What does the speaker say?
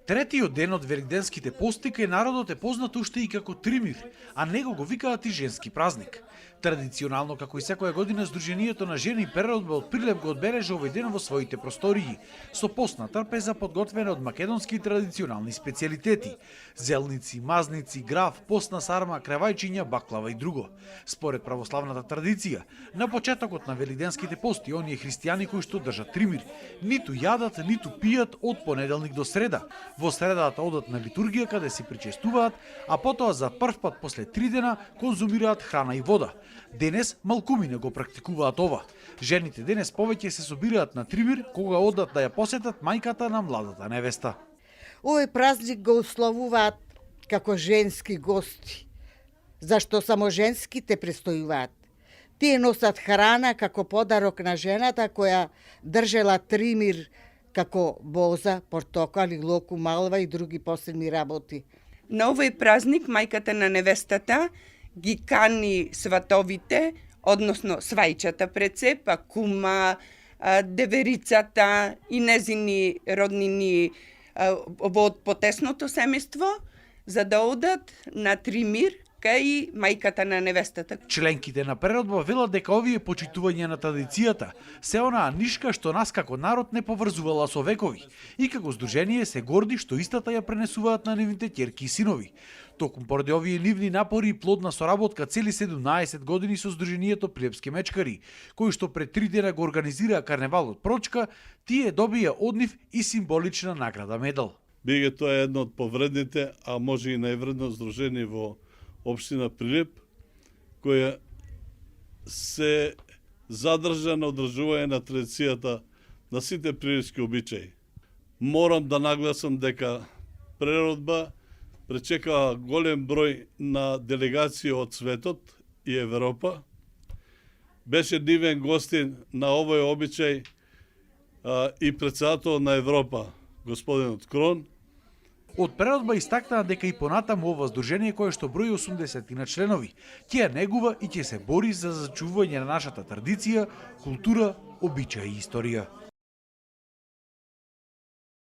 Третиот ден од великденските пости кај народот е познат уште и како Тримир, а него го викаат и женски празник. Традиционално, како и секоја година, Сдруженијето на жени Преродба од Прилеп го одбележа овој ден во своите простории, со постна трпеза подготвена од македонски традиционални специјалитети: зелници, мазници, граф, постна сарма, кревајчиња, баклава и друго. Според православната традиција, на почетокот на великденските пости, оние христијани кои што држат Тримир, ниту јадат, ниту пијат од понеделник до среда. Во средата одат на литургија каде се причестуваат, а потоа за прв пат после 3 дена конзумираат храна и вода. Денес малкумине го практикуваат ова. Жените денес повеќе се собираат на Тримир кога одат да ја посетат мајката на младата невеста. Овој празник го условуваат како женски гости, зашто само женските престојуваат. Тие носат храна како подарок на жената која држела Тримир, како боза, портокали, локу, малва и други посебни работи. На овој празник мајката на невестата ги кани сватовите, односно свајчата пред се, па кума, деверицата и незини роднини во потесното семејство, за да одат на Тримир кај мајката на невестата. Членките на Преродба велат дека овие почитување на традицијата се онаа нишка што нас како народ не поврзувала со векови и како здружение се горди што истата ја пренесуваат на нивните ќерки и синови. Токму поради овие нивни напори и плодна соработка цели 17 години со Сдруженијето Прилепски мечкари, кои што пред 3 дена го организираа карневалот Прочка, тие добија од нив и символична награда медал. Биге тоа е едно од повредните, а може и највредно здружение во општина Прилеп, која се задржа на одржување на традицијата на сите прилепски обичаи. Морам да нагласам дека Преродба пречекаа голем број на делегации од светот и Европа. Беше дивен гостин на овој обичај и председател на Европа, господинот Крон. Од Преродба истакнаа дека и понатаму ова здружение кое што брои 80 на членови, ќе ја негува и ќе се бори за зачувување на нашата традиција, култура, обичаи и историја.